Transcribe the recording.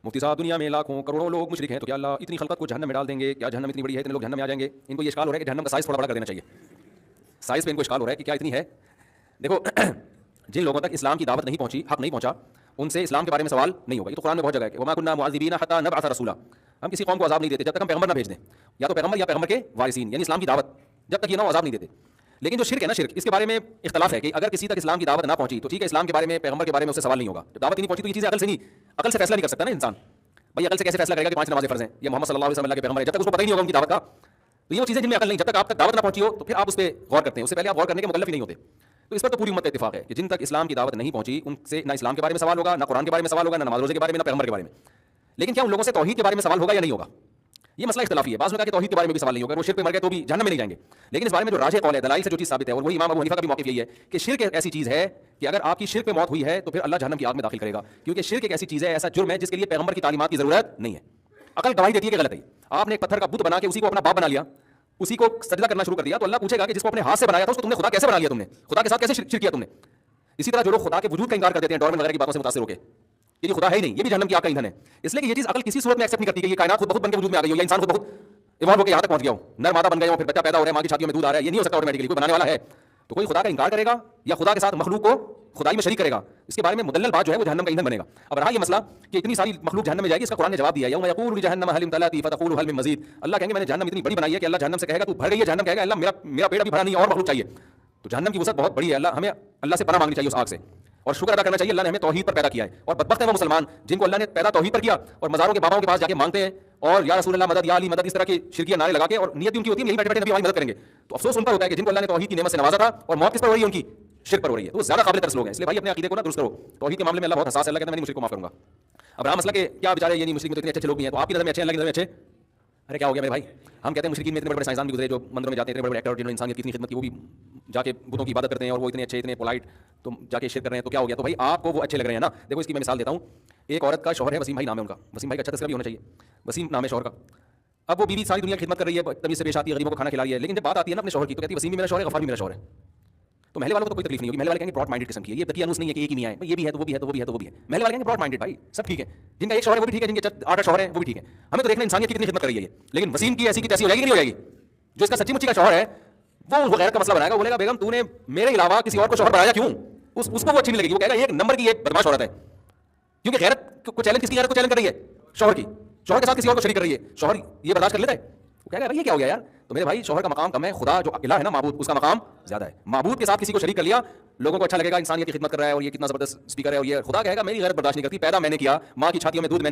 مفتی صاحب دنیا میں لاکھوں کروڑوں لوگ مشرک ہیں، تو کیا اللہ اتنی خلقت کو جہنم میں ڈال دیں گے؟ کیا جہنم اتنی بڑی ہے اتنے لوگ جہنم میں آ جائیں گے؟ ان کو یہ اشکال ہو رہا ہے کہ جہنم کا سائز تھوڑا بڑا کر دینا چاہیے، سائز پہ ان کو اشکال ہو رہا ہے کہ کیا اتنی ہے؟ دیکھو جن لوگوں تک اسلام کی دعوت نہیں پہنچی، حق نہیں پہنچا، ان سے اسلام کے بارے میں سوال نہیں ہوگا۔ یہ تو قرآن میں بہت جگہ ہے کہ وما كنا معذبین حتى نبعث رسولا، ہم کسی قوم کو عذاب نہیں دیتے جب تک ہم پیغمبر نہ بھیج دیں، یا تو پیغمبر یا پیغمبر کے وارثین، یعنی اسلام کی دعوت جب تک یہ نہ عذاب نہیں دیتے۔ لیکن جو شرک ہے نا، شرک اس کے بارے میں اختلاف ہے کہ اگر کسی تک اسلام کی دعوت نہ پہنچی تو ٹھیک ہے، اسلام کے بارے میں پیغمبر کے بارے میں اس سے سوال نہیں ہوگا، جب دعوت ہی نہیں پہنچی تو یہ چیزیں عقل سے نہیں، عقل سے فیصلہ نہیں کر سکتا نا انسان۔ بھائی عقل سے کیسے فیصلہ کرے گا کہ 5 نمازیں فرض ہیں یا محمد صلی اللہ علیہ وسلم اللہ کے پیغمبر ہیں، جب تک اس کو پتہ ہی نہیں ہوگا ان کی دعوت کا؟ تو یہ وہ چیزیں جن میں عقل نہیں، جب تک آپ تک دعوت نہ پہنچی ہو تو پھر آپ اس پہ غور کرتے ہیں، اس سے پہلے آپ غور کرنے کے مکلف ہی نہیں ہوتے۔ تو اس پر تو پوری امت کا اتفاق ہے کہ جن تک اسلام کی دعوت نہیں پہنچی ان سے نہ اسلام کے بارے میں سوال ہوگا، نہ قرآن کے بارے میں سوال ہوگا، نہ نماز روزے کے بارے میں، نہ پیغمبر کے بارے میں۔ لیکن کیا ان لوگوں سے توحید کے بارے میں سوال ہوگا یا نہیں ہوگا؟ یہ مسئلہ اختلافی ہے۔ بعض نے کہا کہ توحید کے بارے میں بھی سوال نہیں ہوگا، وہ شرک پہ مر گئے تو بھی جہنم میں نہیں جائیں گے۔ لیکن اس بارے میں جو راجح قول ہے، دلائل سے جو چیز ثابت ہے، اور وہی امام ابو حنیفہ کا بھی موقف یہی ہے کہ شرک ایک ایسی چیز ہے کہ اگر آپ کی شرک پہ موت ہوئی ہے تو پھر اللہ جہنم کی آگ میں داخل کرے گا، کیونکہ شرک ایک ایسی چیز ہے، ایسا جرم ہے جس کے لیے پیغمبر کی تعلیمات کی ضرورت نہیں ہے۔ عقل گواہی دیتی ہے کہ غلط ہے۔ آپ نے ایک پتھر کا بت بنا کے اسی کو اپنا باپ بنا لیا، اسی کو سجدہ کرنا شروع کر دیا، تو اللہ پوچھے گا کہ جس کو اپنے ہاتھ سے بنایا تھا اس کو تم نے خدا کیسے بنا لیا؟ تم نے خدا کے ساتھ کیسے شرک کیا تم نے؟ اسی طرح جو لوگ خدا کے وجود کا انکار کر دیتے ہیں ڈارون وغیرہ کی باتوں سے متاثر ہو کے، یہ جو خدا ہے ہی نہیں، یہ بھی جہنم کی آگ کا ایندھن ہے۔ اس لیے کہ یہ چیز عقل کسی صورت میں ایکسیپٹ نہیں کرتی کہ یہ کائنات خود بخود بن کے وجود میں آ گئی ہو، یا انسان خود بخود ایوالو ہو کے یہاں تک پہنچ گیا ہو، نر مادہ بن گیا ہو، پھر بچہ پیدا ہو رہا ہے، ماں کی چھاتیوں میں دودھ آ رہا ہے۔ یہ نہیں ہو سکتا آٹومیٹکلی، کوئی بنانے والا ہے۔ تو کوئی خدا کا انکار کرے گا یا خدا کے ساتھ مخلوق کو خدائی میں شریک کرے گا، اس کے بارے میں مدلل بات جو ہے وہ جہنم کا ایندھن بنے گا۔ اب رہا یہ مسئلہ کہ اتنی ساری مخلوق جہنم میں جائے گی، اس کا قرآن نے جواب دیا ہے، یوم یقول لجہنم هل امتلأت فتقول هل من مزید۔ اللہ کہیں گے میں نے جہنم اتنی بڑی بنائی ہے کہ اللہ جہنم سے کہے گا تو بھر گئی ہے، جہنم کہے گا اللہ میرا پیٹ ابھی بھرا نہیں ہے، اور مخلوق چاہیے۔ تو جہنم کی وسعت بہت بڑی ہے، اللہ ہمیں اللہ سے پناہ مانگنی چاہیے اس آگ سے، اور شکر ادا کرنا چاہیے اللہ نے ہمیں توحید پر پیدا کیا ہے۔ اور بدبخت ہیں وہ مسلمان جن کو اللہ نے پیدا توحید پر کیا اور مزاروں کے باباؤں کے پاس جا کے مانگتے ہیں اور یا رسول اللہ مدد، یا علی مدد، اس طرح کے شرکیہ نعرے لگا کے، اور نیت ان کی ہوتی ہے یہی بیٹھے بیٹھے نبی ہماری مدد کریں گے۔ تو افسوس ان پر ہوتا ہے کہ جن کو اللہ نے توحید کی نعمت سے نوازا تھا اور موت کس پر ہو رہی ہے؟ ان کی شرک پر ہو رہی ہے۔ تو وہ زیادہ قابل ترس لوگ ہیں۔ اس لیے بھائی اپنے عقیدے کو نا درست کرو، توحید کے معاملے میں اللہ بہت حساس ہے، اللہ کہتا ہے میں نہیں مشرک کو معاف کروں گا۔ اب رہا مسئلہ کہ کیا بیچارے یہ نہیں مشرک میں تو اتنے اچھے لوگ بھی ہیں، تو آپ کی نظر میں اچھے ہیں، اللہ کی نظر میں اچھے؟ ارے کیا ہو گیا میرے بھائی؟ ہم کہتے ہیں مشرکین میں اتنے بڑے بڑے سائنسدان بھی گزرے جو مندروں میں جاتے ہیں، اتنے بڑے بڑے ایکٹر اور جنہوں نے انسانیت کی اتنی خدمت کی، وہ بھی جا کے بتوں کی عبادت کرتے ہیں اور وہ اتنے اچھے اتنے پولائٹ، تو جا کے شرک کر رہے ہیں، تو کیا ہو گیا؟ تو بھائی آپ کو وہ اچھے لگ رہے ہیں نا۔ دیکھو اس کی میں مثال دیتا ہوں، ایک عورت کا شوہر ہے، وسیم بھائی نام ہے ان کا، وسیم بھائی کا اچھا تذکرہ بھی ہونا چاہیے، وسیم نام ہے شوہر کا۔ اب وہ بیوی ساری دنیا کی خدمت کر رہی ہے، تمیز سے پیش آتی ہے، غریبوں کو کھانا کھلا رہی ہے، لیکن جب بات آتی ہے نا اپنے شوہر کی تو کہتی ہے وسیم بھی میرا شوہر ہے، غفار بھی میرا شوہر ہے۔ تو محلے والوں کو تو کوئی تکلیف نہیں ہوگی، محلے والے کہیں گے براڈ مائنڈڈ قسم کی ہے، یہ تقیہ انوس نہیں ہے کہ ایک ہی میاں ہے، یہ بھی ہے تو وہ بھی ہے تو وہ بھی ہے تو وہ بھی ہے۔ محلے والے کہیں گے براڈ مائنڈڈ، بھائی سب ٹھیک ہے، جن کا ایک شوہر ہے وہ بھی ٹھیک ہے، جن کے 8 شوہر ہیں وہ بھی ٹھیک ہے، ہمیں تو دیکھنا انسانیت کی کتنی خدمت کر رہی ہے یہ۔ لیکن وسیم کی ایسی کی تیسی ہو جائے گی کہ نہیں ہو جائے گی؟ جو اس کا سچی مچی کا شوہر ہے وہ غیرت کا مسئلہ بنائے گا، بولے گا بیگم تو نے میرے علاوہ کسی اور کو شوہر بنایا کیوں؟ اس کو وہ اچھی نہیں لگے گی، وہ کہے گا ایک نمبر کی یہ بدماش عورت ہے، کیونکہ غیرت کو چیلنج، کس کی غیرت کو چیلنج کر رہی ہے؟ شوہر کی، شوہر کے ساتھ کسی اور کو شریک کر رہی ہے، شوہر یہ برداشت کر لیتا ہے؟ وہ کہے گا بھائی یہ کیا ہو گیا یار؟ تو میرے بھائی شوہر کا مقام کم ہے، خدا جو الہ ہے نا معبود، اس کا مقام زیادہ ہے۔ معبود کے ساتھ کسی کو شریک کر لیا، لوگوں کو اچھا لگے گا انسانیت کی خدمت کر رہا ہے اور یہ کتنا زبردست اسپیکر ہے، اور یہ خدا کہے گا میری غیرت برداشت نہیں کرتی، پیدا میں نے کیا، ماں کی چھاتیوں میں دودھ میں